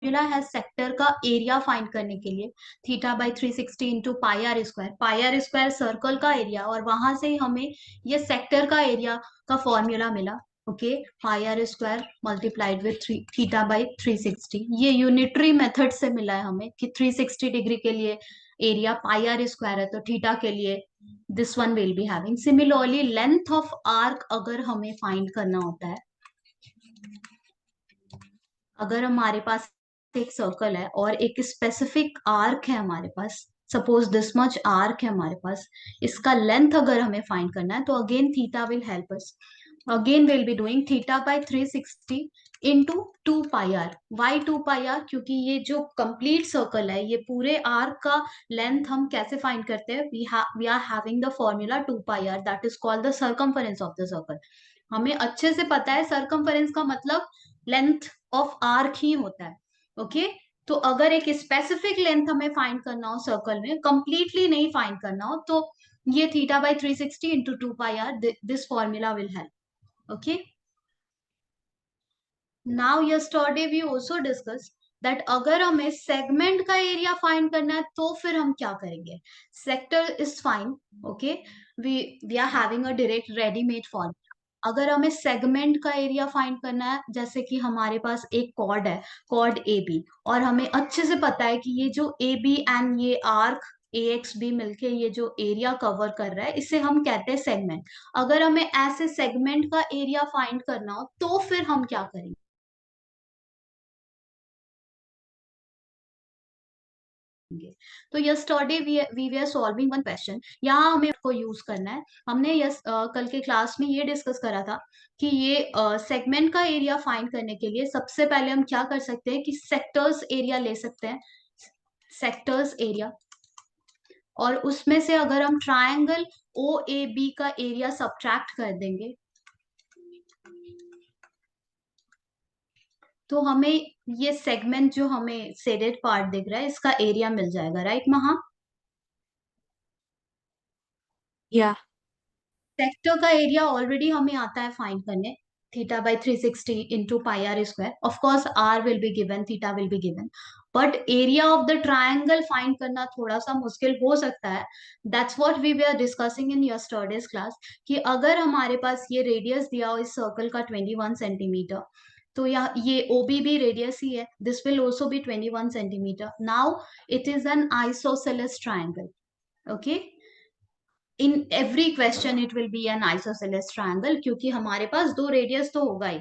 Formula है sector का area find करने के लिए, theta by 360 into pi r square circle का एरिया, और वहां से ही हमें ये सेक्टर का एरिया का फॉर्मूला मिला। Okay, pi r square multiplied with theta by 360, ये यूनिटरी मेथड से मिला है हमें कि 360 डिग्री के लिए एरिया पाई आर स्क्वायर है, तो थीटा के लिए this one will be having. Similarly length of arc अगर हमें फाइंड करना होता है, अगर हमारे पास एक सर्कल है और एक स्पेसिफिक आर्क है हमारे पास, सपोज दिस मच आर्क है हमारे पास, इसका लेंथ अगर हमें फाइंड करना है, तो again theta will help us. Again will be doing theta by 360 into 2 pi r. Why 2 pi r? क्योंकि ये जो कंप्लीट सर्कल है, ये पूरे आर्क का लेंथ हम कैसे फाइंड करते हैं? We are having the formula 2 pi r, that is called the circumference of the circle. हमें अच्छे से पता है सर्कमफरेंस का मतलब लेंथ ऑफ आर्क ही होता है। ओके, तो अगर एक स्पेसिफिक लेंथ हमें फाइंड करना हो सर्कल में, कंप्लीटली नहीं फाइंड करना हो, तो ये theta by 360 into 2 pi r, this formula will help. Okay, now yesterday we also discuss that अगर हमें सेगमेंट का एरिया फाइंड करना है, तो फिर हम क्या करेंगे? Sector is fine. Okay, we we are having a direct readymade form. अगर हमें सेगमेंट का एरिया फाइंड करना है, जैसे कि हमारे पास एक कॉर्ड है, कॉर्ड ए बी, और हमें अच्छे से पता है कि ये जो ए बी एंड ये आर्क ए एक्स बी मिलके ये जो एरिया कवर कर रहा है, इसे हम कहते हैं सेगमेंट। अगर हमें ऐसे सेगमेंट का एरिया फाइंड करना हो, तो फिर हम क्या करेंगे? तो yesterday we we are solving one question, यहाँ हमें को यूज करना है। हमने कल के क्लास में ये डिस्कस करा था कि ये सेगमेंट का एरिया फाइंड करने के लिए सबसे पहले हम क्या कर सकते हैं कि सेक्टर्स एरिया ले सकते हैं, सेक्टर्स एरिया। और उसमें से अगर हम ट्रायंगल ओ ए बी का एरिया सब्ट्रैक्ट कर देंगे, तो हमें ये सेगमेंट जो हमें शेडेड पार्ट दिख रहा है, इसका एरिया मिल जाएगा, राइट महा? या सेक्टर का एरिया ऑलरेडी हमें आता है फाइंड करने, theta by 360 into pi r square. Of course r will be given, theta will be given, but area of the triangle find करना थोड़ा सा मुश्किल हो सकता है। That's what we were discussing in yesterday's class, कि अगर हमारे पास ये रेडियस दिया हो इस सर्कल का 21 सेंटीमीटर, तो ये OBB रेडियस ही है, this will also B 21 centimetre. Now it is an isosceles triangle. Okay, in every question it will be N isosceles triangle, क्योंकि हमारे पास दो रेडियस तो होगा ही।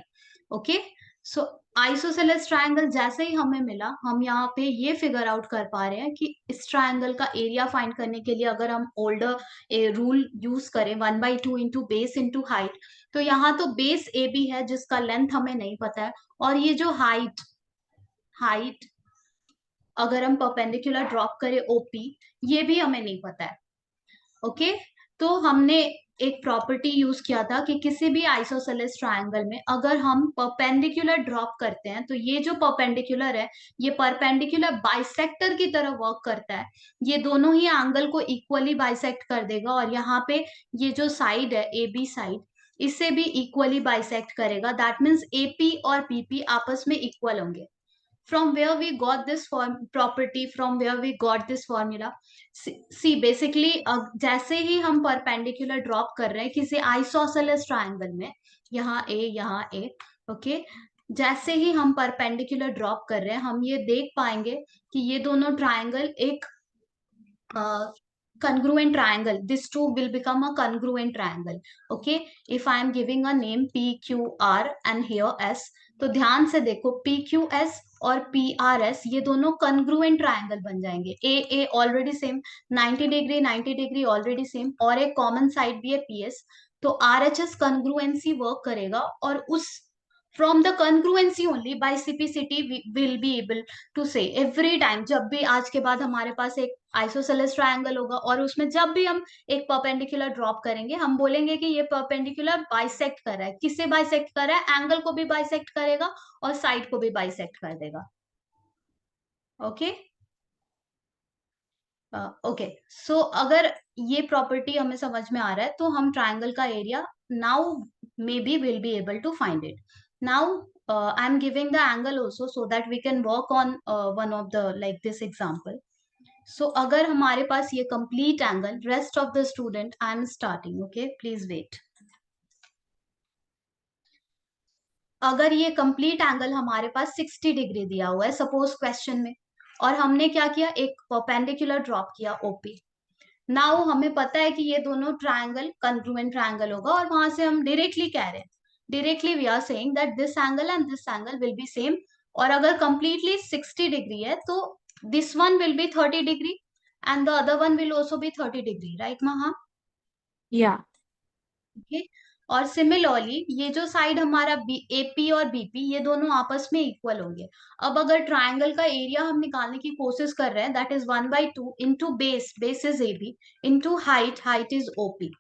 ओके, सो आइसोसेलेस ट्रायंगल जैसे ही हमें मिला, हम यहाँ पे ये फिगर आउट कर पा रहे हैं कि इस ट्रायंगल का एरिया फाइंड करने के लिए अगर हम ओल्डर रूल यूज करें, 1/2 इंटू बेस इंटू हाइट, तो यहाँ तो बेस ए बी है जिसका लेंथ हमें नहीं पता है, और ये जो हाइट हाइट अगर हम परपेंडिकुलर ड्रॉप करें ओपी, ये भी हमें नहीं पता है। ओके, तो हमने एक प्रॉपर्टी यूज किया था कि किसी भी आइसोसेलेस ट्रायंगल में अगर हम परपेंडिकुलर ड्रॉप करते हैं, तो ये जो परपेंडिकुलर है, ये परपेंडिकुलर बाइसेक्टर की तरह वर्क करता है। ये दोनों ही एंगल को इक्वली बाइसेक्ट कर देगा, और यहाँ पे ये जो साइड है ए बी साइड, इसे भी इक्वली बाइसेक्ट करेगा। दैट मीन्स एपी और पीपी आपस में इक्वल होंगे। From where we got this property, from where we got this formula? See basically, जैसे ही हम परपेंडिकुलर ड्रॉप कर रहे हैं किसी आइसोसेलेस ट्रायंगल में, यहाँ ए, ओके, जैसे ही हम परपेंडिकुलर ड्रॉप कर रहे हैं, हम ये देख पाएंगे कि ये दोनों ट्रायंगल एक congruent triangle, this two will become a congruent triangle. Okay, if I am giving a name PQR and here S, तो ध्यान से देखो PQS और PRS ये दोनों congruent triangle बन जाएंगे। A already same, 90 degree 90 degree already same, और एक कॉमन साइड भी है PS, तो RHS congruency वर्क करेगा, और उस from the congruency only by CPCT we will be able to say every time, जब भी आज के बाद हमारे पास एक आइसोसेलेस ट्रायंगल होगा और उसमें जब भी हम एक परपेंडिकुलर ड्रॉप करेंगे, हम बोलेंगे कि ये परपेंडिकुलर बाइसेक्ट कर रहा है। किससे बाइसेक्ट कर रहा है? एंगल को भी बाइसेक्ट करेगा और साइड को भी बाइसेक्ट कर देगा। ओके, ओके, सो अगर ये प्रॉपर्टी हमें समझ में आ रहा है, तो हम ट्रायंगल का area now may be will be able to find it. Now I'm giving the angle also so that we can work on one of the like this example. So अगर हमारे पास ये complete angle, rest of the student I am starting, okay, please wait. अगर ये complete angle हमारे पास 60 degree दिया हुआ है suppose question में, और हमने क्या किया, एक परपेंडिकुलर ड्रॉप किया ओपी। नाउ हमें पता है कि ये दोनों ट्रायंगल कंग्रुएंट ट्रायंगल होगा, और वहां से हम डायरेक्टली कह रहे हैं, directly we are saying that this angle and this angle will be same. और अगर कंप्लीटली 60 डिग्री है तो this one will be 30 degree and the other one will also be 30 degree, right Maha? Yeah. Okay. और similarly ये जो side हमारा AP और BP, ये दोनों आपस में इक्वल होंगे। अब अगर ट्राइंगल का एरिया हम निकालने की कोशिश कर रहे हैं, that is 1/2 into base, base is AB, into height, height is OP.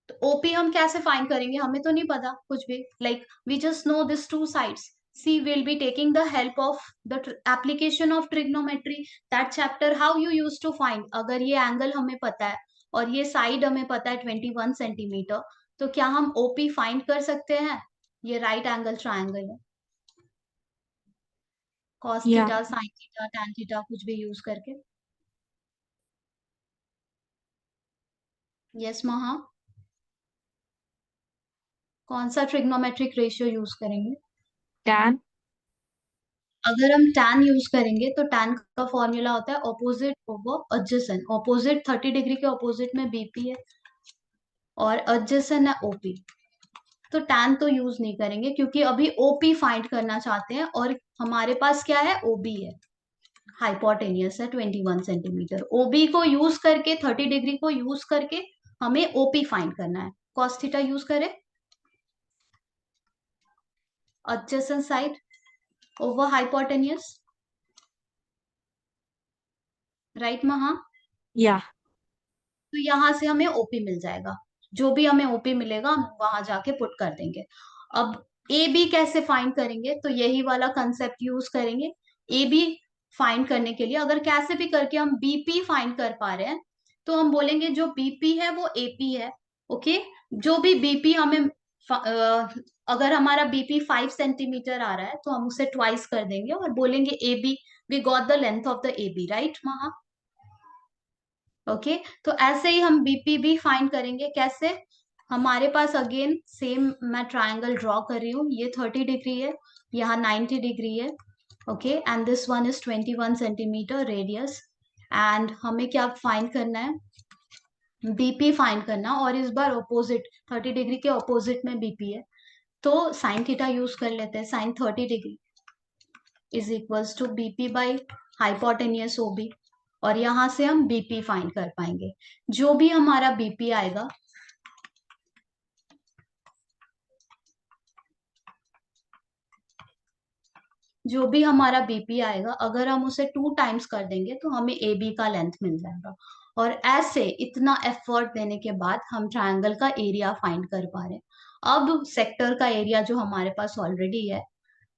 तो ओपी हम कैसे फाइंड करेंगे, हमें तो नहीं पता कुछ भी, like we just know this two sides. See will be taking the help of the application of trigonometry, that chapter how you use to find. अगर ये एंगल हमें पता है और ये साइड हमें पता है 21 सेंटीमीटर, तो क्या हम ओपी फाइंड कर सकते हैं? ये राइट एंगल ट्राइंगल है, cos Yeah. Theta, sine theta, tan theta कुछ भी यूज करके। यस महा, कौन सा ट्रिग्नोमेट्रिक रेशियो यूज करेंगे? Tan. अगर हम tan यूज करेंगे तो tan का फॉर्मूला होता है opposite over adjacent. Opposite 30 degree के ऑपोजिट में बीपी है और एडजेसेंट है ओपी। तो tan तो यूज नहीं करेंगे क्योंकि अभी ओपी फाइंड करना चाहते हैं, और हमारे पास क्या है, ओबी है, हाइपोटेनियस है 21 सेंटीमीटर। ओबी को यूज करके, 30 डिग्री को यूज करके हमें ओपी फाइंड करना है। कॉस थीटा यूज करें, adjacent side over hypotenuse, right Maha? Yeah. तो यहां से हमें ओपी मिल जाएगा, जो भी हमें ओपी मिलेगा हम वहां जाके पुट कर देंगे। अब ए बी कैसे फाइंड करेंगे, तो यही वाला कंसेप्ट यूज करेंगे। ए बी फाइंड करने के लिए अगर कैसे भी करके हम बीपी फाइंड कर पा रहे हैं, तो हम बोलेंगे जो बीपी है वो एपी है। ओके, जो भी बीपी हमें अगर हमारा बीपी 5 सेंटीमीटर आ रहा है तो हम उसे ट्वाइस कर देंगे और बोलेंगे A B, we got the length of the A B, right Maha? Okay, तो ऐसे ही हम बीपी भी फाइंड करेंगे। कैसे? हमारे पास अगेन सेम, मैं ट्रायंगल ड्रॉ कर रही हूँ, ये 30 डिग्री है, यहाँ 90 डिग्री है। Okay, and this one is 21 centimetre radius. And हमें क्या फाइंड करना है, बीपी फाइंड करना, और इस बार ऑपोजिट 30 डिग्री के ऑपोजिट में बीपी है। तो साइन थीटा यूज कर लेते हैं, sine 30 degree is equals to BP by hypotenuse OB. और यहां से हम बीपी फाइंड कर पाएंगे। जो भी हमारा बीपी आएगा, जो भी हमारा बीपी आएगा, अगर हम उसे 2 टाइम्स कर देंगे तो हमें ए बी का लेंथ मिल जाएगा। और ऐसे इतना एफर्ट देने के बाद हम ट्रायंगल का एरिया फाइंड कर पा रहे हैं। अब सेक्टर का एरिया जो हमारे पास ऑलरेडी है,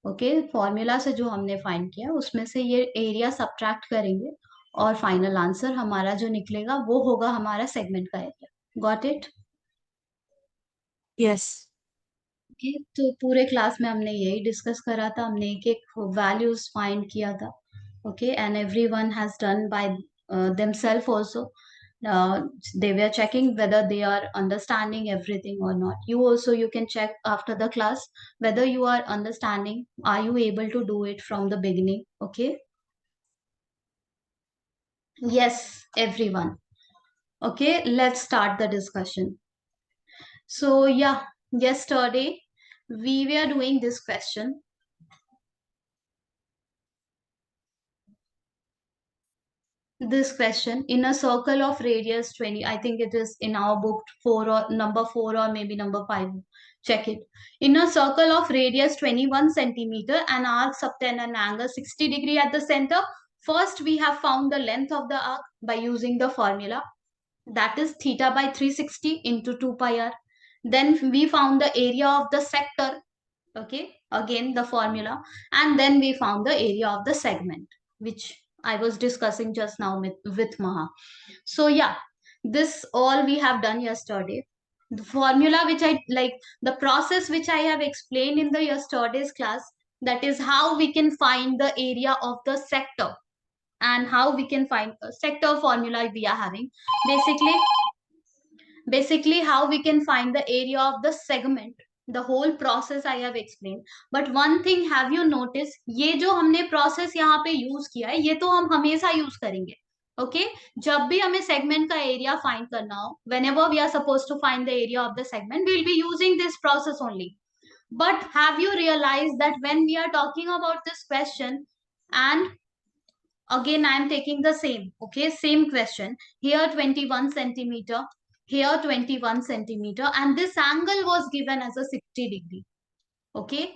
ओके, फॉर्मूला से जो हमने फाइंड किया उसमें से ये एरिया सब्ट्रैक्ट करेंगे, और फाइनल आंसर हमारा जो निकलेगा वो होगा हमारा सेगमेंट का area. Got it? Yes. Okay, तो पूरे क्लास में हमने यही डिस्कस करा था, हमने एक एक वैल्यूज फाइंड किया था। Okay, and everyone has done by themselves also. They were checking whether they are understanding everything or not. You also, you can check after the class whether you are understanding, are you able to do it from the beginning? Okay, yes everyone. Okay, let's start the discussion. So yeah, yesterday we were doing this question. This question, in a circle of radius 20, I think it is in our book 4 or number 4 or maybe number 5. Check it. In a circle of radius 21 centimeter and arc subtend an angle 60 degree at the center. First, we have found the length of the arc by using the formula, that is theta by 360 into 2 pi r. Then we found the area of the sector. Okay, again the formula, and then we found the area of the segment, which I was discussing just now with Maha. So yeah, this all we have done yesterday. The formula which I like, the process which I have explained in the yesterday's class, that is how we can find the area of the sector, and how we can find a sector formula we are having. Basically, how we can find the area of the segment, the whole process I have explained. But one thing, have you noticed, ये जो हमने process यहाँ पे use किया है, ये तो हम हमेशा use करेंगे. Okay, जब भी हमें segment का area find करना हो, whenever we are supposed to find the area of the segment, we will be using this process only. But have you realized that when we are talking about this question, and again I am taking the same, okay, same question, here 21 centimeter, here 21 centimeter, and this angle was given as a 60 degree, okay,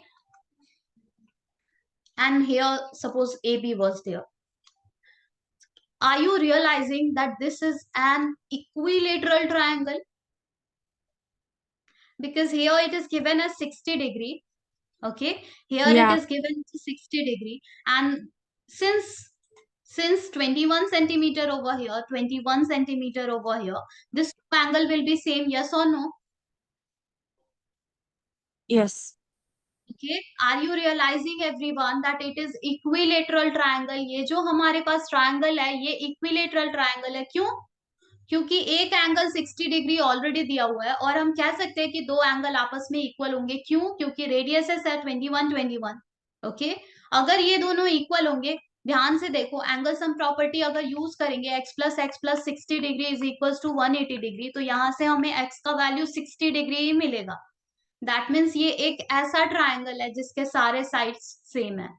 and here suppose AB was there. Are you realizing that this is an equilateral triangle? Because here it is given as 60 degree, okay, here it Yeah. is given to 60 degree, and since 21 centimeter over here, 21 centimeter over here, this angle will be same, yes or no? Yes. Okay, are you realizing everyone that it is equilateral triangle? ये जो हमारे पास triangle है, ये equilateral triangle है. क्यों? क्योंकि एक angle 60 degree already दिया हुआ है, और हम कह सकते हैं कि दो एंगल आपस में इक्वल होंगे. क्यों? क्योंकि रेडियस है 21 21. ओके, अगर ये दोनों इक्वल होंगे, ध्यान से देखो, एंगल सम प्रॉपर्टी अगर यूज करेंगे, x plus 60 degree is equal to 180 degree, तो यहाँ से हमें x का वैल्यू 60 डिग्री ही मिलेगा. दैट मीन्स ये एक ऐसा ट्राइंगल है जिसके सारे साइड्स सेम है.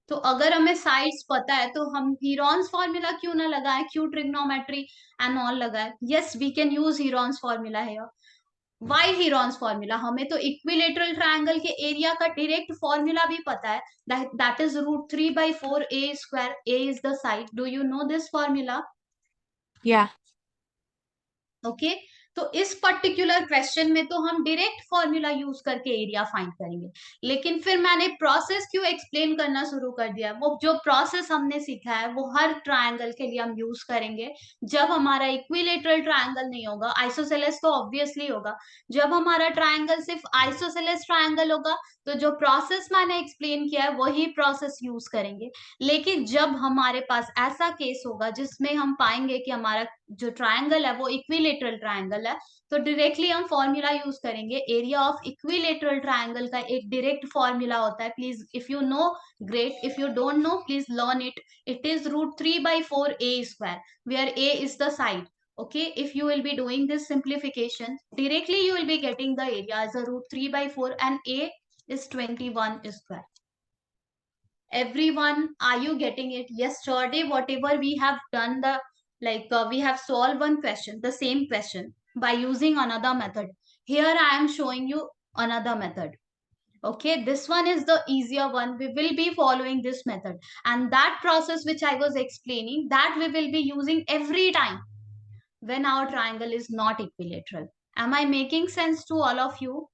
तो अगर हमें साइड्स पता है, तो हम हीरोन्स फॉर्मूला क्यों ना लगाएं, क्यों ट्रिग्नोमेट्री एंड ऑल लगाएं. Yes, we can use Heron's formula है. Why Heron's formula? हमें तो इक्विलेटरल ट्राइंगल के एरिया का डायरेक्ट फॉर्मूला भी पता है, that is √3/4 a². A is the side. Do you know this formula? Yeah. Okay, तो इस पर्टिकुलर क्वेश्चन में तो हम डायरेक्ट फॉर्मूला यूज करके एरिया फाइंड करेंगे. लेकिन फिर मैंने प्रोसेस क्यों एक्सप्लेन करना शुरू कर दिया? वो जो प्रोसेस हमने सीखा है वो हर ट्रायंगल के लिए हम यूज करेंगे. जब हमारा इक्विलेटरल ट्रायंगल नहीं होगा, आइसोसेलेस तो ऑब्वियसली होगा. जब हमारा ट्रायंगल सिर्फ आइसोसेलेस ट्रायंगल होगा, तो जो प्रोसेस मैंने एक्सप्लेन किया है वही प्रोसेस यूज करेंगे. लेकिन जब हमारे पास ऐसा केस होगा जिसमें हम पाएंगे कि हमारा जो ट्रायंगल है वो इक्विलेटरल ट्रायंगल है, तो डायरेक्टली हम फॉर्मूला यूज करेंगे. एरिया ऑफ इक्विलेटरल ट्रायंगल का एक डायरेक्ट फॉर्मूला होता है. Please, if you know, great. If you don't know, please learn it. It is √3/4 a², where a is the side. Okay, if you will be doing this simplification, directly you will be getting the area as a √3/4, and a is 21 square. Everyone, are you getting it? Yesterday whatever we have done, the we have solved one question, the same question, by using another method. Here I am showing you another method. Okay, this one is the easier one. We will be following this method, and that process which I was explaining, that we will be using every time when our triangle is not equilateral. Am I making sense to all of you?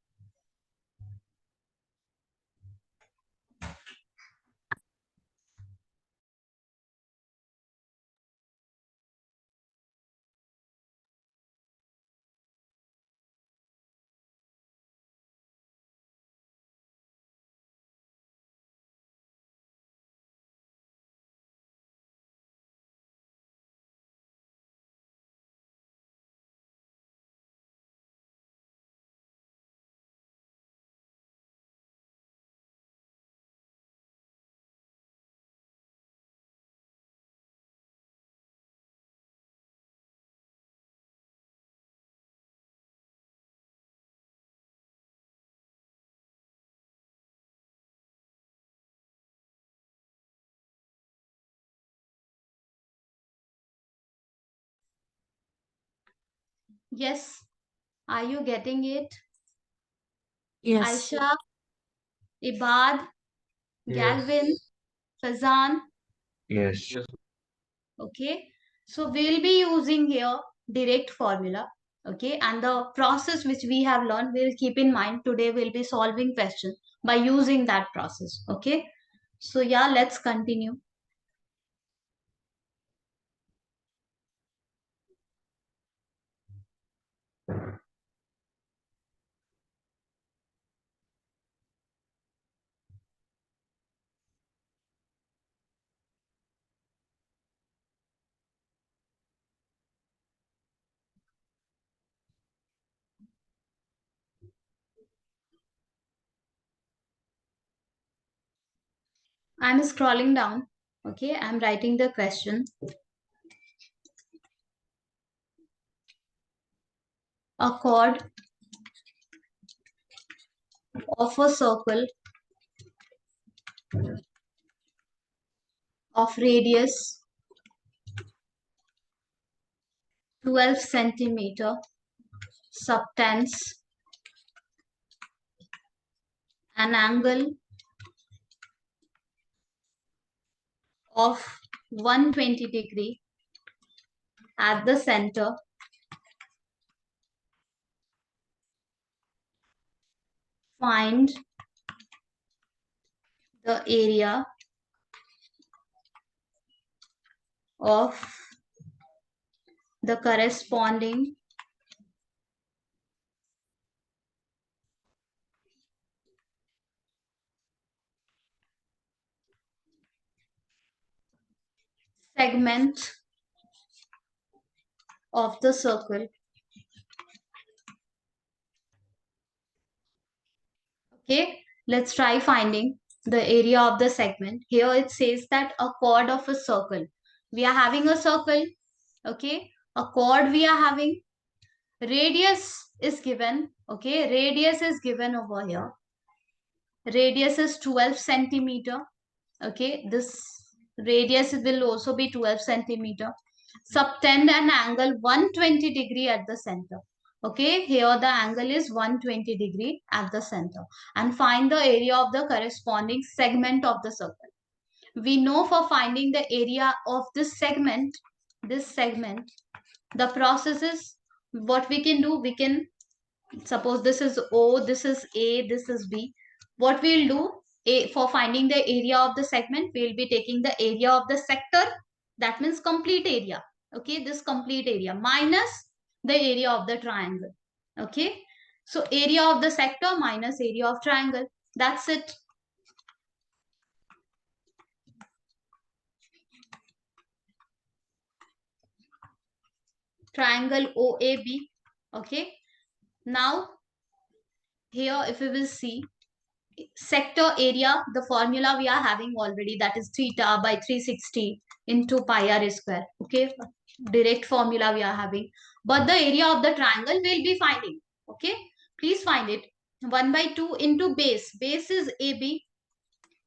Yes, are you getting it? Yes. Aisha, Ibad, Galvin, Yes. Fazan. Yes. Okay, so we'll be using here direct formula. Okay, and the process which we have learned, we'll keep in mind. Today we'll be solving questions by using that process. Okay, so yeah, let's continue. I'm scrolling down. Okay, I'm writing the question. A chord of a circle of radius 12 centimeter subtends an angle of 120 degree at the center. Find the area of the corresponding segment of the circle. Okay, let's try finding the area of the segment. Here it says that a chord of a circle. We are having a circle. Okay, a chord we are having. Radius is given. Okay, radius is given over here. Radius is 12 centimeter. Okay, this radius will also be 12 centimeter. Subtend an angle 120 degree at the center. Okay, here the angle is 120 degree at the center. And find the area of the corresponding segment of the circle. We know for finding the area of this segment, the process is what we can do. We can suppose this is O, this is A, this is B. What we'll do, for finding the area of the segment, we'll be taking the area of the sector. That means complete area. Okay, this complete area minus the area of the triangle. Okay, so area of the sector minus area of triangle. That's it. Triangle OAB. Okay, now here if we will see sector area, the formula we are having already, that is theta by 360 into pi r square. Okay, direct formula we are having. But the area of the triangle we'll be finding. Okay, please find it. 1 by 2 into base. Base is AB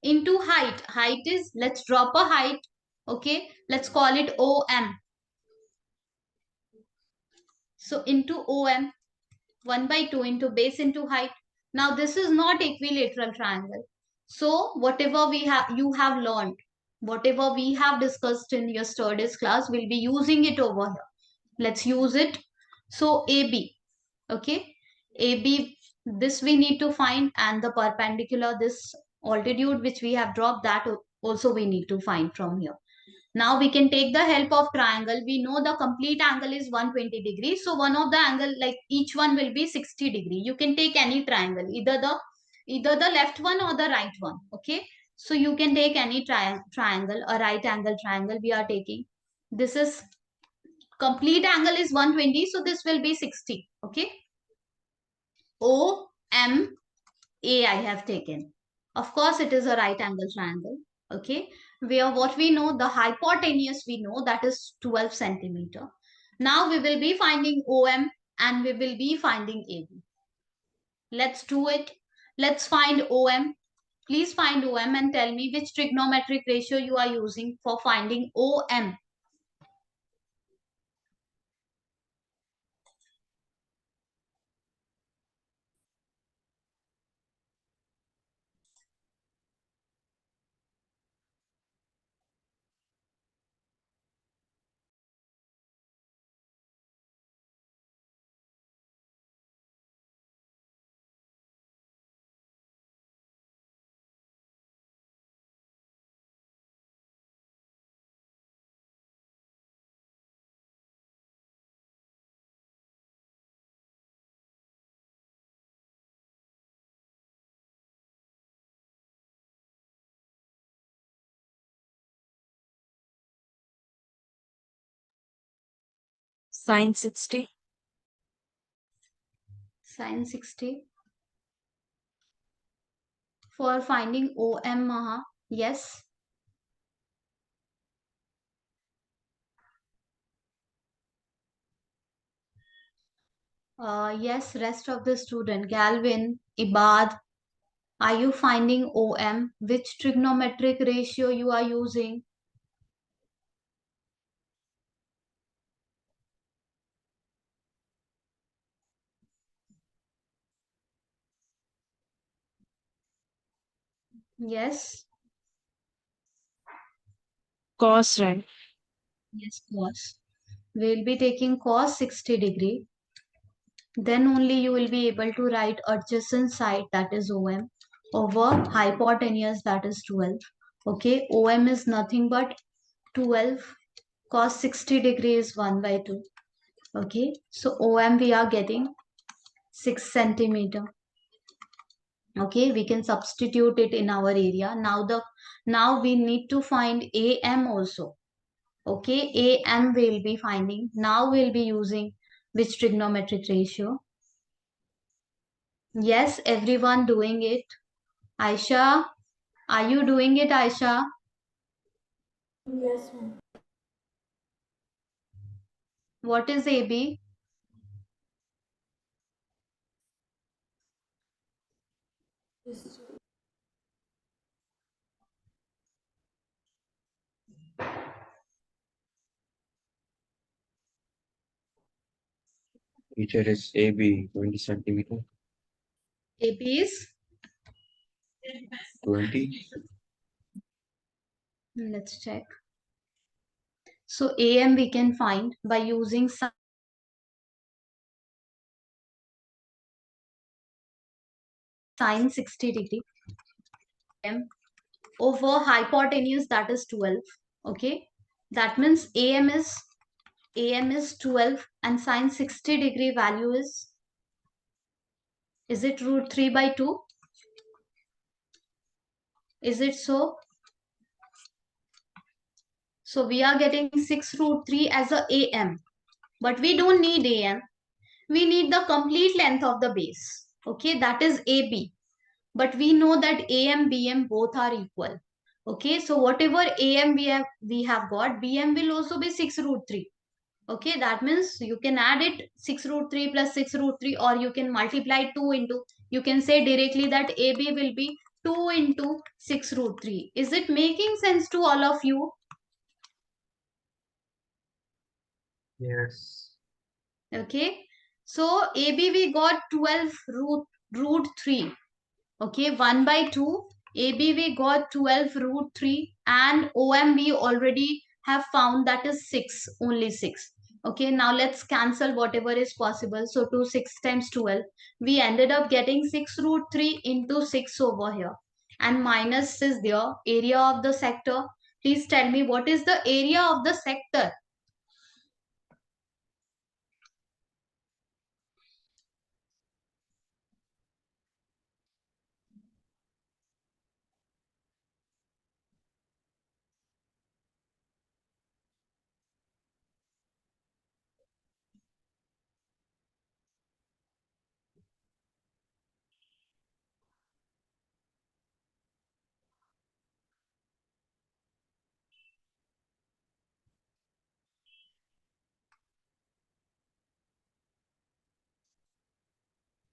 into height. Height is, let's drop a height. Okay, let's call it OM. So into OM. 1 by 2 into base into height. Now this is not equilateral triangle. So whatever you have learned, whatever we have discussed in yesterday's class, we'll be using it over here. Let's use it. So AB, okay, AB, this we need to find, and the perpendicular, this altitude which we have dropped, that also we need to find from here. Now we can take the help of triangle. We know the complete angle is 120 degrees. So one of the angle, like each one will be 60 degree. You can take any triangle, either the left one or the right one. Okay. So you can take any triangle, a right angle triangle we are taking. This is complete angle is 120. So this will be 60. Okay. O, M, A I have taken. Of course, it is a right angle triangle. Okay. Where what we know, the hypotenuse we know, that is 12 centimeter. Now we will be finding OM and we will be finding AB. Let's do it. Let's find OM. Please find OM and tell me which trigonometric ratio you are using for finding OM. Sine 60. Sine 60. For finding OM, yes. Yes, rest of the student. Galvin, Ibad, are you finding OM? Which trigonometric ratio you are using? Yes, Cos, right? yes, cos. We'll be taking cos 60 degree. Then only you will be able to write adjacent side, that is OM, over hypotenuse, that is 12. Okay, OM is nothing but 12. Cos 60 degree is 1 by 2. Okay, so OM we are getting 6 centimeter. Okay, we can substitute it in our area. Now we need to find AM also. Okay, AM we'll be finding. Now we'll be using which trigonometric ratio? Yes, everyone doing it. Aisha, are you doing it, Aisha? Yes, ma'am. What is AB? Yes. Teacher is AB 20 centimeter. AB is, 20. let's check. So AM we can find by using sine 60 degree. AM over hypotenuse, that is 12. Okay, that means AM is 12 and sine 60 degree value is it root 3 by 2? Is it so? So we are getting 6 root 3 as a AM, but we don't need AM. We need the complete length of the base. Okay, that is AB. But we know that AM, BM both are equal. Okay, so whatever AM we have got, BM will also be 6 root 3. Okay, that means you can add it 6 root 3 plus 6 root 3, or you can multiply 2 into, you can say directly that AB will be 2 into 6 root 3. Is it making sense to all of you? Yes. Okay, so AB we got 12 root 3. Okay, 1 by 2. AB we got 12 root 3, and OM we already have found, that is 6, only 6. Okay, now let's cancel whatever is possible. So 2 6 times 12. We ended up getting 6 root 3 into 6 over here. And minus is there. Area of the sector. Please tell me what is the area of the sector?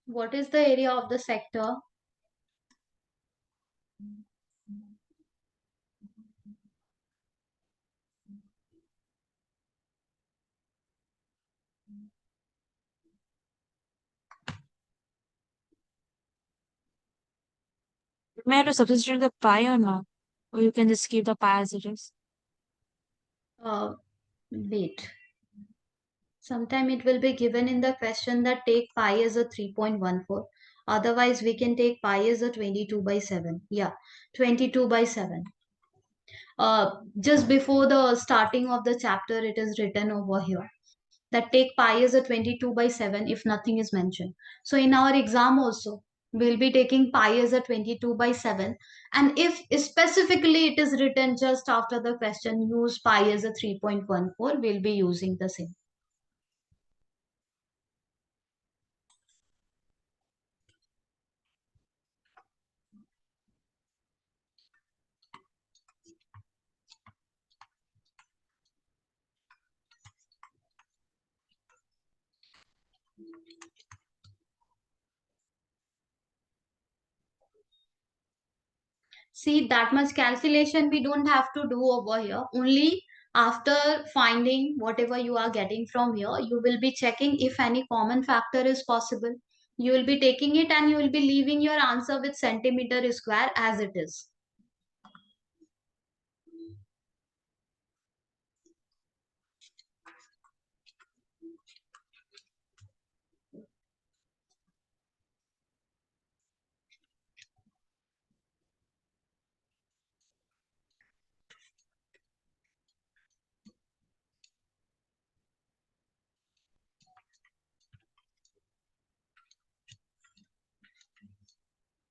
What is the area of the sector? May I have to substitute the pi or not? Or you can just keep the pi as it is. Wait. Sometime it will be given in the question that take pi as a 3.14. Otherwise, we can take pi as a 22 by 7. Yeah, 22 by 7. Just before the starting of the chapter, it is written over here that take pi as a 22 by 7 if nothing is mentioned. So in our exam also, we'll be taking pi as a 22 by 7. And if specifically it is written just after the question, use pi as a 3.14, we'll be using the same. See, that much calculation we don't have to do over here. Only after finding whatever you are getting from here, you will be checking if any common factor is possible. You will be taking it and you will be leaving your answer with centimeter square as it is.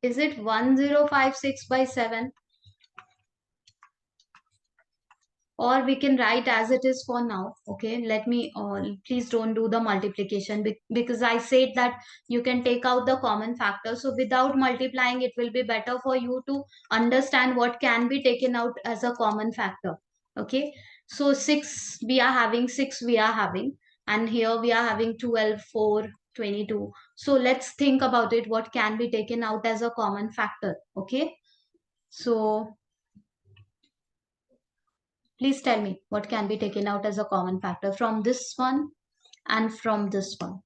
Is it 1056 by 7? Or we can write as it is for now. Okay, let me, please don't do the multiplication because I said that you can take out the common factor. So without multiplying, it will be better for you to understand what can be taken out as a common factor. Okay, so 6 we are having, 6 we are having, and here we are having 12, 4, 22. So let's think about it, what can be taken out as a common factor. Okay, so please tell me what can be taken out as a common factor from this one and from this one.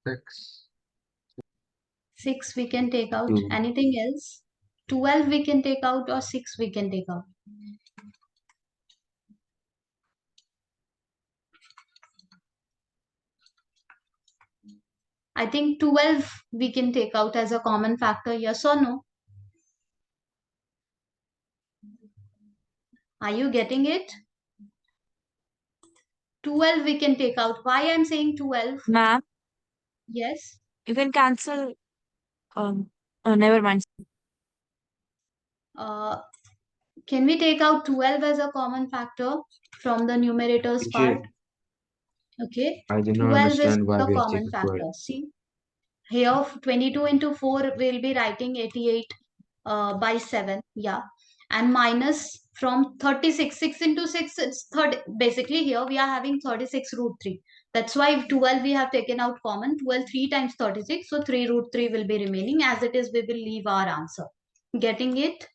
Six. 6 we can take out. Two. Anything else? 12 we can take out or 6 we can take out. I think 12 we can take out as a common factor. Yes or no? Are you getting it? 12 we can take out. Why I'm saying 12? Ma'am, Yes. you can cancel. Never mind. Uh, can we take out 12 as a common factor from the numerators part? Teacher, Okay. I do not 12 is understand why the we have common taken 12. factor. See, here 22 into 4 we'll be writing 88 by 7. Yeah. And minus from 36. 6 into 6, it's 30. Basically, here we are having 36 root 3. That's why 12 we have taken out common. 12 3 times 36. So 3 root 3 will be remaining. As it is, we will leave our answer. Getting it?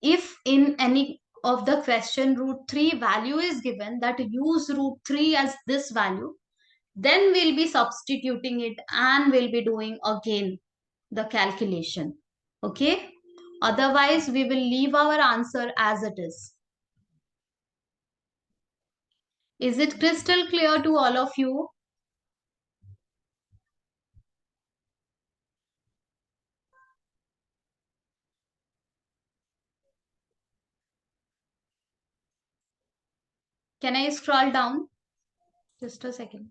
If in any of the question root 3 value is given, that use root 3 as this value, then we'll be substituting it and we'll be doing again the calculation. Okay? Otherwise, we will leave our answer as it is. Is it crystal clear to all of you? Can I scroll down? Just a second.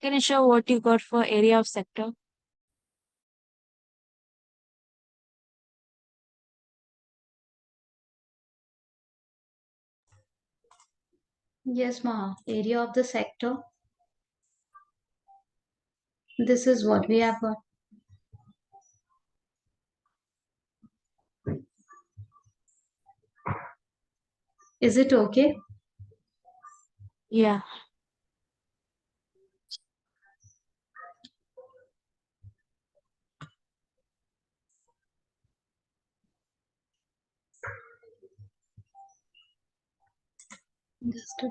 Can you show what you got for area of sector? Yes, Maha. Area of the sector. This is what we have got. Is it okay? Yeah. Just a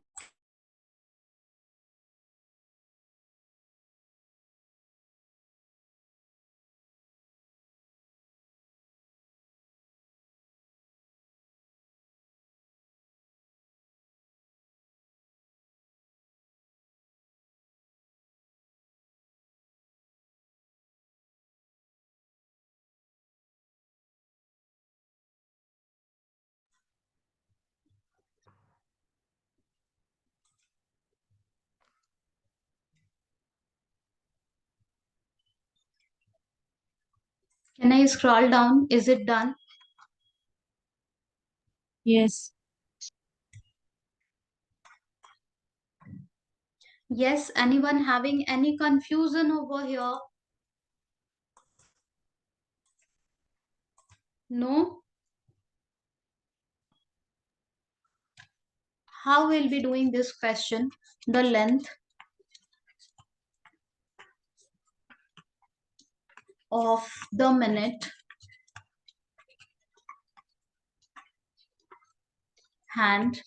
Can I scroll down? Is it done? Yes. Yes, anyone having any confusion over here? No? How we'll be doing this question? The length of the minute hand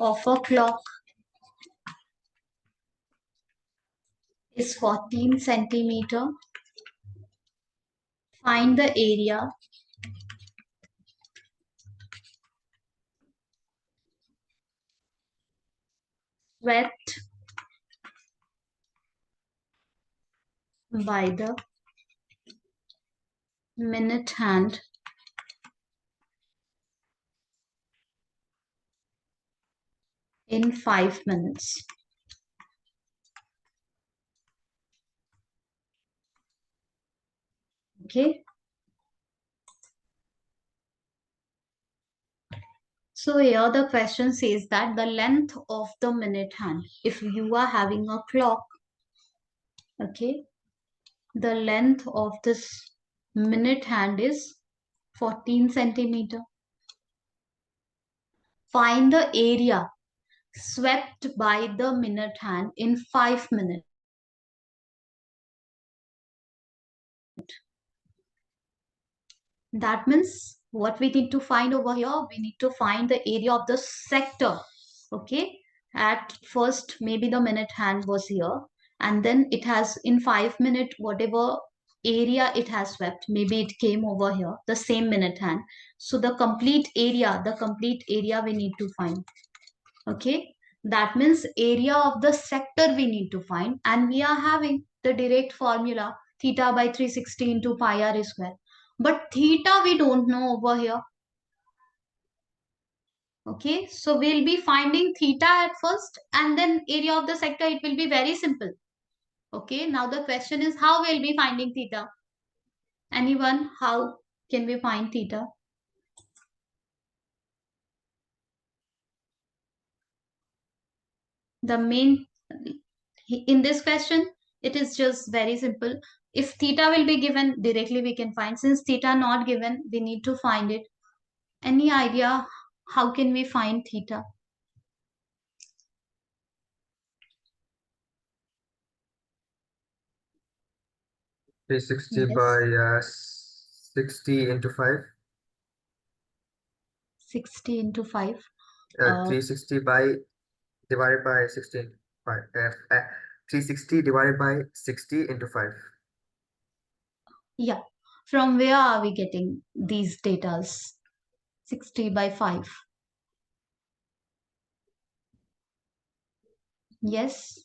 of a clock is 14 centimeter. Find the area swept by the minute hand in 5 minutes. Okay. So here the question says that the length of the minute hand, if you are having a clock, okay, the length of this minute hand is 14 centimeter. Find the area swept by the minute hand in 5 minutes. That means what we need to find over here, we need to find the area of the sector. Okay. At first, maybe the minute hand was here, and then it has in 5 minutes, whatever area it has swept, maybe it came over here, the same minute hand. So the complete area we need to find. Okay. That means area of the sector we need to find, and we are having the direct formula theta by 360 into pi r square. But theta we don't know over here. Okay, so we'll be finding theta at first, and then area of the sector, it will be very simple. Okay, now the question is how we'll be finding theta? Anyone, how can we find theta? The main, in this question, it is just very simple. If theta will be given, directly we can find. Since theta not given, we need to find it. Any idea how can we find theta? Three sixty Yes, by 60 into 5. 60 into 5. 360 by divided by 16. 5. 360 divided by 60 into 5. Yeah, from where are we getting these datas? 60 by 5. Yes,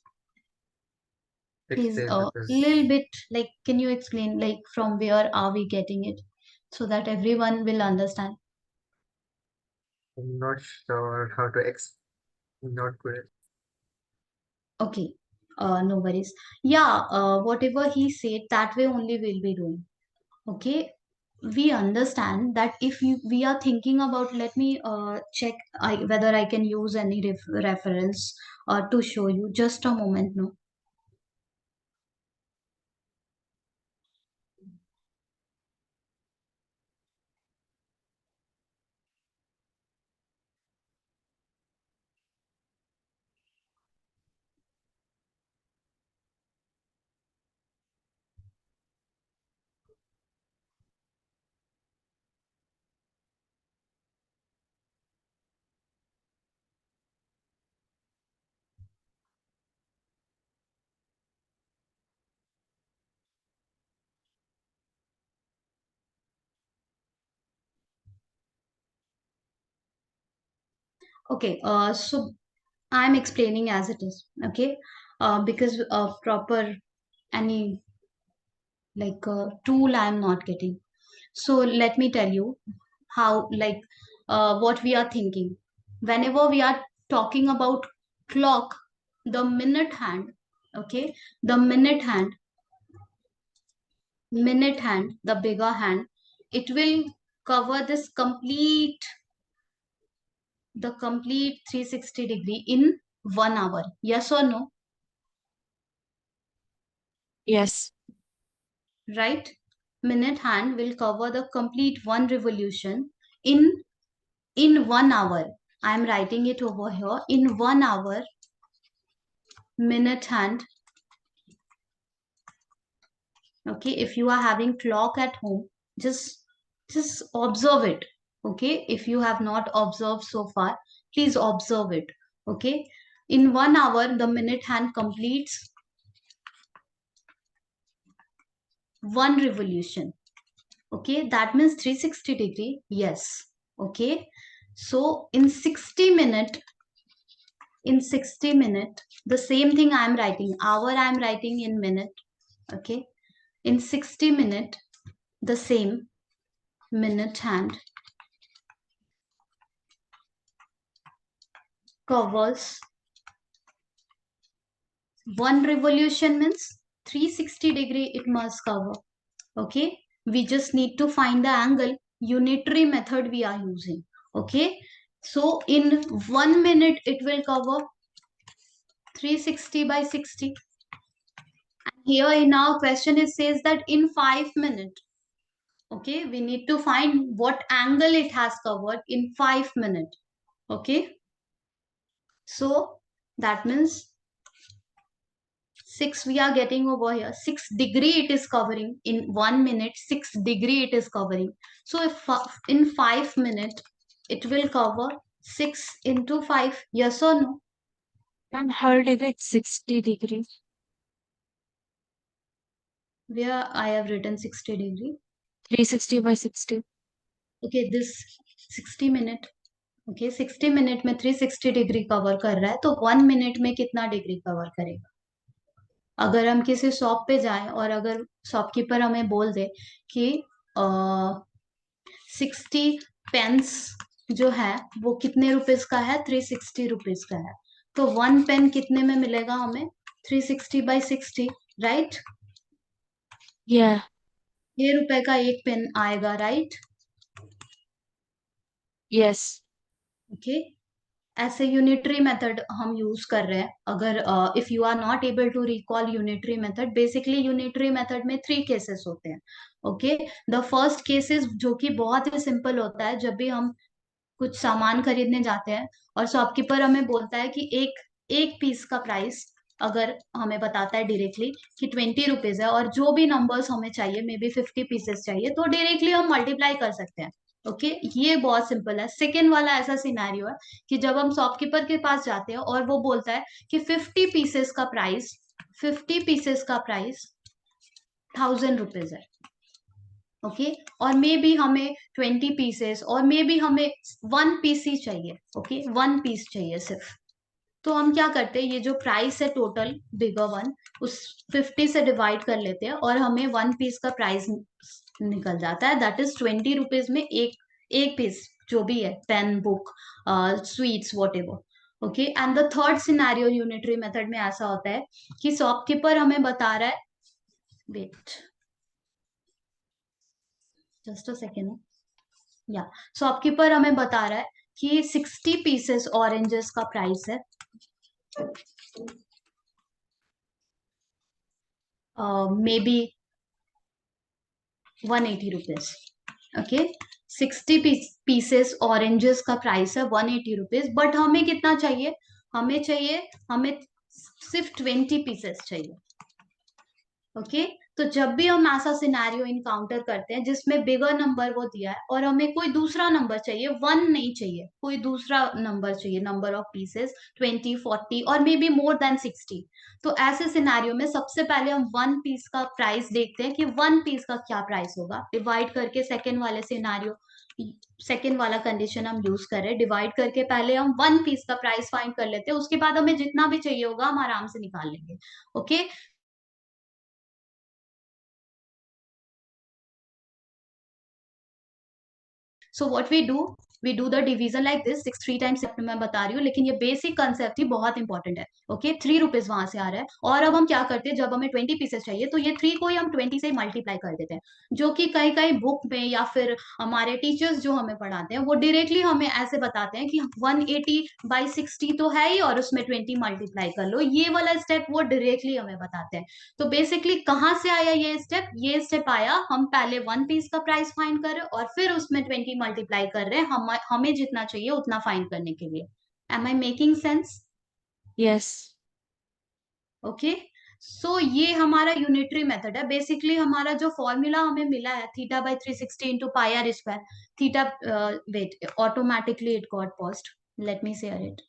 please 16 a little because bit like can you explain like from where are we getting it so that everyone will understand. I'm not sure how to not good. Okay, no worries. Yeah, whatever he said that way only we'll be doing. Okay, we understand that if we are thinking about, let me check whether I can use any reference to show you. Just a moment, no. Okay, so I'm explaining as it is. Okay, because proper any like tool I'm not getting. So let me tell you how like what we are thinking. Whenever we are talking about clock, the minute hand, okay, the minute hand minute hand, the bigger hand, it will cover this the complete 360 degree in 1 hour. Yes or no? Yes. Right? Minute hand will cover the complete one revolution in 1 hour. I am writing it over here. In 1 hour, minute hand. Okay, if you are having clock at home, just observe it. Okay, if you have not observed so far, please observe it. Okay, in 1 hour, the minute hand completes one revolution. Okay, that means 360 degree. Yes. Okay, so in 60 minute, the same thing I am writing. Hour I am writing in minute. Okay, in 60 minute, the same minute hand covers one revolution means 360 degree it must cover. Okay, we just need to find the angle. Unitary method we are using. Okay, so in 1 minute it will cover 360 by 60. And here in our question it says that in 5 minutes. Okay, we need to find what angle it has covered in 5 minutes. Okay, so that means 6 we are getting over here. 6 degree it is covering in 1 minute. 6 degree it is covering. So if in 5 minutes it will cover 6 into 5. Yes or no? And her degree 60 degrees. Where I have written 60 degree. 360 by 60. Okay, this 60 minute. Okay 60 minute में 360 degree cover कर रहा है तो 1 minute में कितना degree cover करेगा? अगर हम किसी शॉप पे जाएं और अगर शॉपकीपर हमें बोल दे कि 60 पेन्स जो है वो कितने रुपीज का है? 360 रुपीज का है. तो 1 पेन कितने में मिलेगा हमें? 360 by 60. राइट? Yeah. 6 रुपए का एक पेन आएगा. राइट? Yes. ओके, ऐसे यूनिटरी मेथड हम यूज कर रहे हैं. अगर if you are not able to recall unitary method, basically unitary method में 3 केसेस होते हैं. ओके, द फर्स्ट केसेस जो कि बहुत ही सिंपल होता है, जब भी हम कुछ सामान खरीदने जाते हैं और शॉपकीपर हमें बोलता है कि एक एक पीस का प्राइस अगर हमें बताता है डायरेक्टली कि 20 रुपीज है और जो भी नंबर्स हमें चाहिए, मे बी 50 पीसेस चाहिए, तो डायरेक्टली हम मल्टीप्लाई कर सकते हैं. ओके, ये बहुत सिंपल है. सेकेंड वाला ऐसा सिनेरियो है कि जब हम शॉपकीपर के पास जाते हैं और वो बोलता है कि 50 पीसेस का प्राइस 1000 रुपीज है. ओके, और मे बी हमें 20 पीसेस और मे बी हमें 1 पीस ही चाहिए. ओके, 1 पीस चाहिए सिर्फ. तो हम क्या करते हैं, ये जो प्राइस है टोटल बिगर वन, उस 50 से डिवाइड कर लेते हैं और हमें 1 पीस का प्राइस निकल जाता है. दैट इज 20 रुपीज में एक एक पीस जो भी है, pen, book, sweets, whatever. Okay, and the third scenario unitary method में ऐसा होता है कि शॉपकीपर हमें बता रहा है, वेट जस्ट अ सेकेंड, या शॉपकीपर हमें बता रहा है कि 60 पीसेस ऑरेंजेस का प्राइस है may be 180 rupees. Okay, 60 pieces oranges का प्राइस है 180 रुपीज. बट हमें कितना चाहिए? हमें सिर्फ 20 पीसेस चाहिए. ओके, तो जब भी हम ऐसा सिनेरियो इनकाउंटर करते हैं जिसमें बिगर नंबर वो दिया है और हमें कोई दूसरा नंबर चाहिए, 1 नहीं चाहिए, कोई दूसरा नंबर चाहिए, नंबर ऑफ पीसेस 20, 40 और मे बी मोर देन 60, तो ऐसे सिनेरियो में सबसे पहले हम 1 पीस का प्राइस देखते हैं कि 1 पीस का क्या प्राइस होगा. डिवाइड करके सेकेंड वाला कंडीशन हम यूज कर रहे हैं. डिवाइड करके पहले हम 1 पीस का प्राइस फाइंड कर लेते हैं, उसके बाद हमें जितना भी चाहिए होगा हम आराम से निकाल लेंगे. Okay, so what we do, we do the division like this, 6 3 times मैं बता रही हूँ, लेकिन ये बेसिक कंसेप्ट ही बहुत इंपॉर्टेंट है। ओके, 3 रुपीज वहां से आ रहा है, और अब हम क्या करते हैं, जब हमें 20 पीसेस चाहिए तो ये 3 को ही हम 20 से मल्टीप्लाई कर देते हैं, जो कि कहीं कहीं बुक में या फिर हमारे टीचर्स जो हमें पढ़ाते हैं वो डायरेक्टली हमें ऐसे बताते हैं कि 180/60 तो है ही और उसमें 20 मल्टीप्लाई कर लो, ये वाला स्टेप वो डायरेक्टली हमें बताते हैं। तो बेसिकली कहाँ से आया ये स्टेप आया, हम पहले 1 पीस का प्राइस फाइंड कर रहे हैं और फिर उसमें 20 मल्टीप्लाई कर रहे हैं हमें जितना चाहिए उतना फाइंड करने के लिए। Am I making sense? Yes. Okay, so ये हमारा यूनिटरी मेथड है। बेसिकली हमारा जो फॉर्मूला हमें मिला है, θ/360 into pi r square, theta, wait, automatically it got paused, let me share it.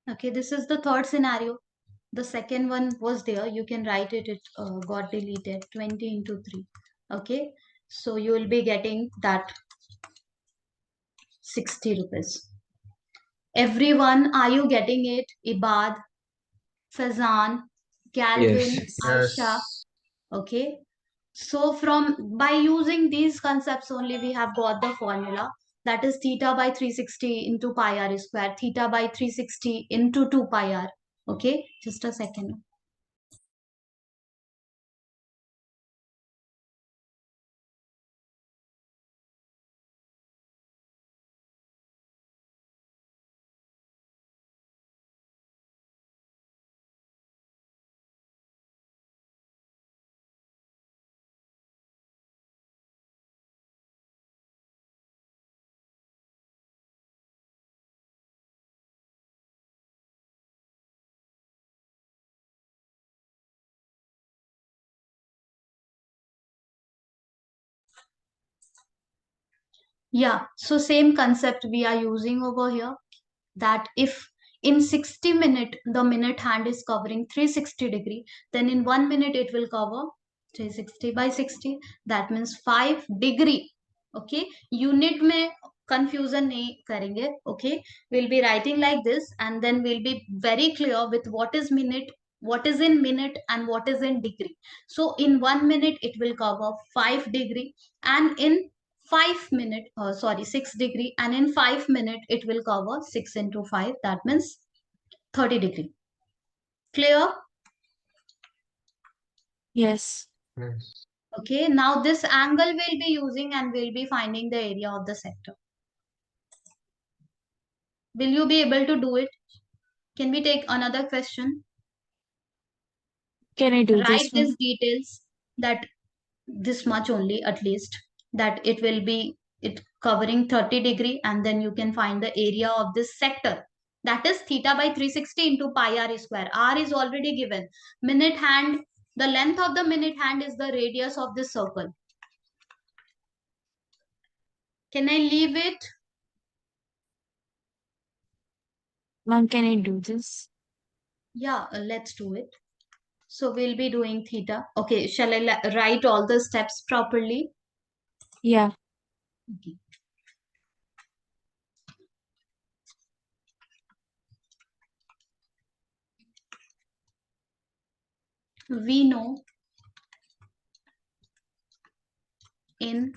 Okay, this is the third scenario. The second one was there. You can write it. It got deleted. 20 into 3. Okay, so you will be getting that 60 rupees. Everyone, are you getting it? Ibad, Fazan, Calvin, Yes. Aisha. Yes. Okay, so from by using these concepts only, we have got the formula, that is θ/360 into pi r square, θ/360 into 2 pi r. Okay, just a second. Yeah, so same concept we are using over here, that if in 60 minute the minute hand is covering 360 degree, then in 1 minute it will cover 360/60, that means 5 degree. Okay, unit में confusion नहीं करेंगे. Okay, we'll be writing like this and then we'll be very clear with what is minute, what is in minute and what is in degree. So in 1 minute it will cover 5 degree, and in 5 minute, sorry, 6 degree, and in 5 minute it will cover 6 into 5, that means 30 degree. Clear? Yes. Yes. Okay, now this angle we'll be using and we'll be finding the area of the sector. Will you be able to do it? Can we take another question? Can I do Write this one? these details, that this much only at least, that it will be it covering 30 degree, and then you can find the area of this sector, that is θ/360 into pi r square. R is already given. Minute hand, the length of the minute hand is the radius of this circle. Can I leave it? Mom, can I do this? Yeah, let's do it. So we'll be doing theta. Okay, shall I write all the steps properly? Yeah. Okay. We know in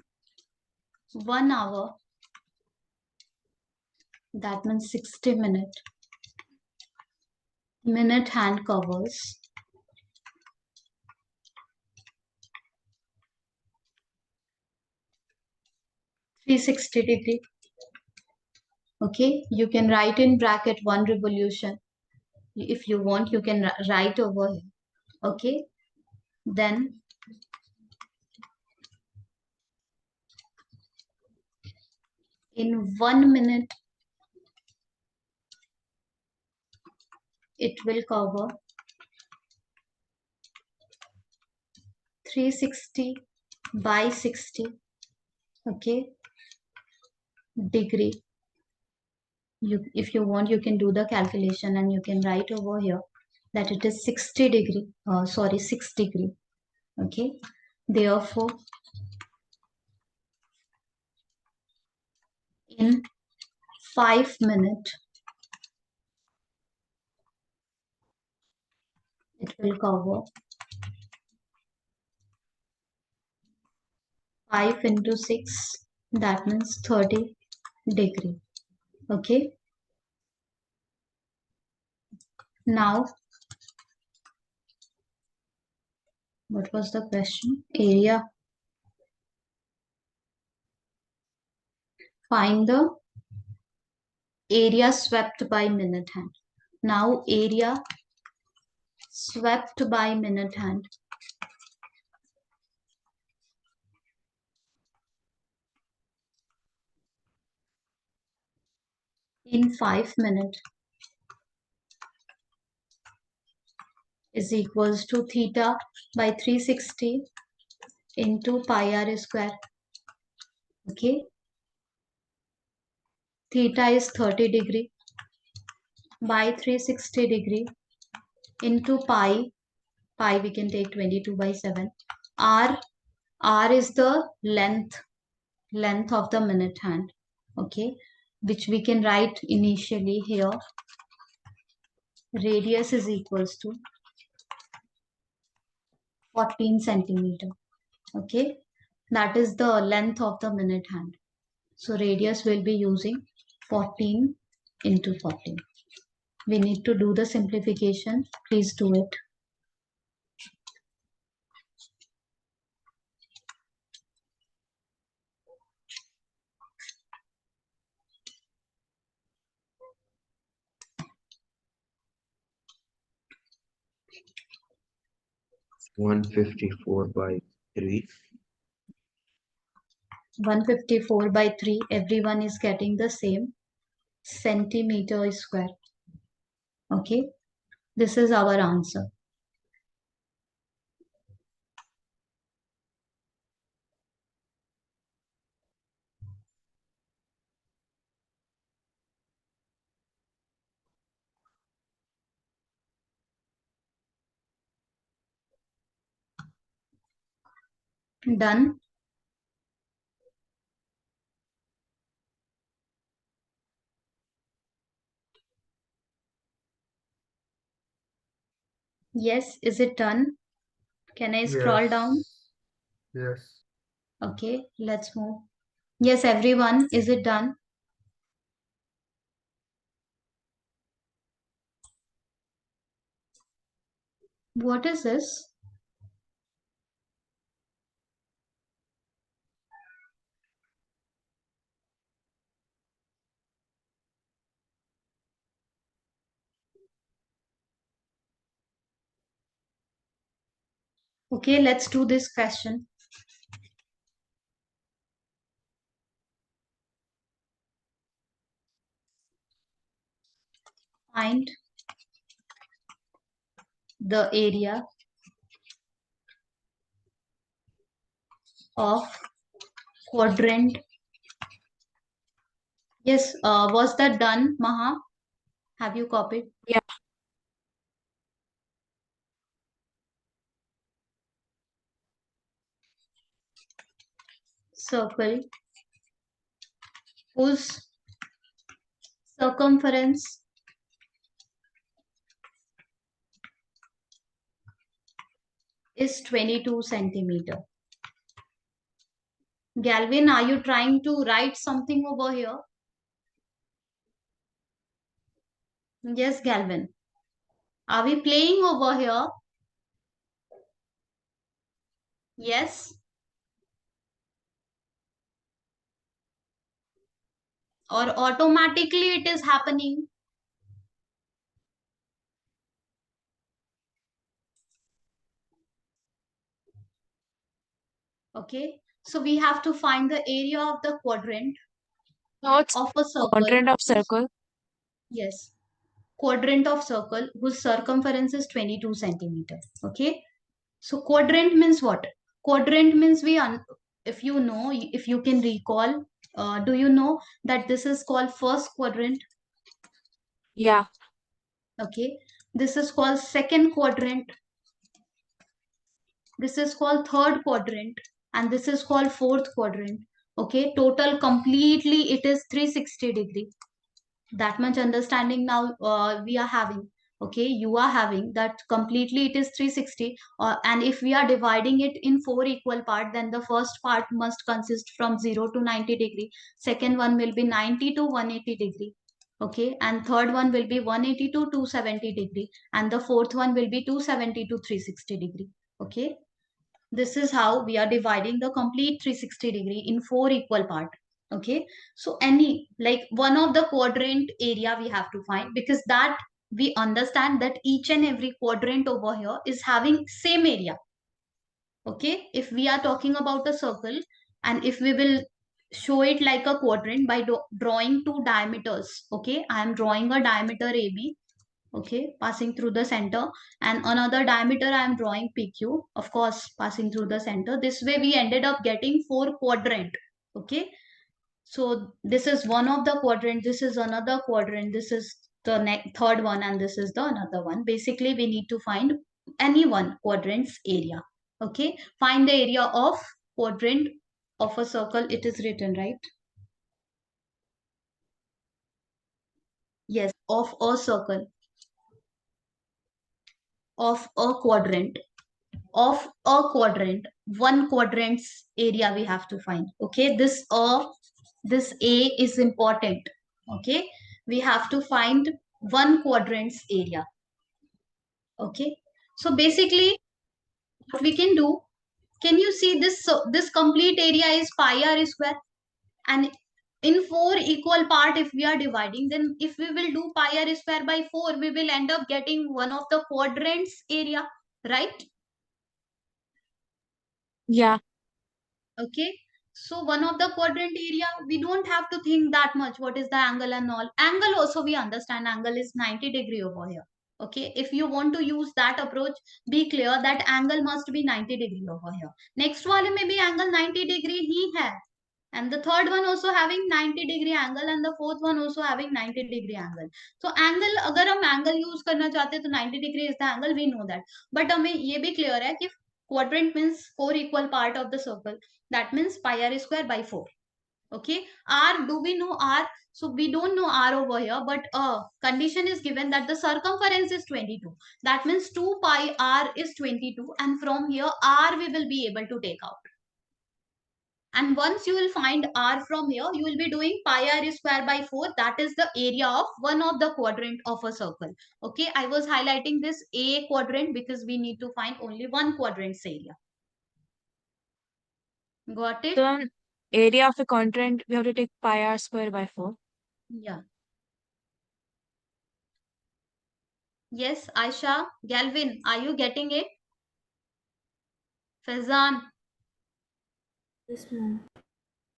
1 hour, that means 60 minute, minute hand covers 360 degree. Okay, you can write in bracket 1 revolution. If you want, you can write over here. Okay, then in 1 minute, it will cover 360/60. Okay, degree. If you want, you can do the calculation and you can write over here that it is 60 degree, 6 degree. Okay. Therefore, in 5 minutes, it will cover 5 into 6, that means 30 degree. Okay. Now, what was the question? Area. Find the area swept by minute hand. Now, area swept by minute hand in 5 minutes is equals to theta by 360 into pi r square. Okay. Theta is 30 degree by 360 degree into pi. Pi we can take 22 by 7. R is the length of the minute hand. Okay. Which we can write initially here. Radius is equals to 14 centimeter. Okay. That is the length of the minute hand. So radius will be using 14 into 14. We need to do the simplification. Please do it. One 54 by 3. 154 by 3. Everyone is getting the same centimeter square. Okay. This is our answer. Done. Yes. Is it done? Can I scroll down? Yes. Okay. Let's move. Yes, everyone. Is it done? What is this? Okay, let's do this question. Find the area of quadrant. Yes, was that done, Maha? Have you copied? Yeah. Circle whose circumference is 22 centimeter. Galvin, are you trying to write something over here? Yes, Galvin. Are we playing over here? Yes. Or automatically it is happening? Okay. So we have to find the area of the quadrant Now it's of a circle. quadrant of circle. Yes. Quadrant of circle whose circumference is 22 centimeter. Okay. So quadrant means what? Quadrant means if you know, if you can recall, do you know that this is called first quadrant? Yeah. Okay, this is called second quadrant, this is called third quadrant, and this is called fourth quadrant. Okay, total completely it is 360-degree. That much understanding now we are having. Okay, you are having that completely it is 360, and if we are dividing it in four equal part, then the first part must consist from 0 to 90-degree, second one will be 90 to 180-degree, okay, and third one will be 180 to 270-degree, and the fourth one will be 270 to 360-degree. Okay, this is how we are dividing the complete 360-degree in four equal part. Okay, so any like one of the quadrant area we have to find, because that we understand that each and every quadrant over here is having same area. Okay, if we are talking about a circle, and if we will show it like a quadrant by drawing two diameters. Okay, I am drawing a diameter AB, okay, passing through the center, and another diameter I am drawing PQ, of course passing through the center. This way we ended up getting four quadrant. Okay, so this is one of the quadrant, this is another quadrant, this is the third one, and this is the another one. Basically we need to find any one quadrant's area. Okay, find the area of quadrant of a circle. It is written, right? Yes, of a circle, of a quadrant, of a quadrant, one quadrant's area we have to find. Okay, this a is important. Okay, we have to find one quadrant's area. Okay, so basically what we can do, can you see this? So this complete area is pi r square, and in four equal part if we are dividing, then if we will do pi r square by 4, we will end up getting one of the quadrant's area, right? Yeah. Okay, so one of the quadrant area, we don't have to think that much what is the angle and all. Angle also we understand, angle is 90-degree over here. Okay, if you want to use that approach, be clear that angle must be 90-degree over here. Next one may be angle 90-degree he has, and the third one also having 90-degree angle, and the fourth one also having 90-degree angle. So angle, अगर हम angle use करना चाहते हैं तो 90 degree is the angle, we know that. But हमें ये भी clear है कि quadrant means four equal part of the circle. That means pi r square by 4. Okay, r, do we know r? So we don't know r over here, but condition is given that the circumference is 22. That means 2 pi r is 22, and from here r we will be able to take out. And once you will find r from here, you will be doing pi r square by 4. That is the area of one of the quadrant of a circle. Okay, I was highlighting this A quadrant because we need to find only one quadrant's area. Got it? So then area of a quadrant, we have to take pi r square by 4. Yeah. Yes, Aisha, Galvin, are you getting it? Fazan, Yes, ma'am.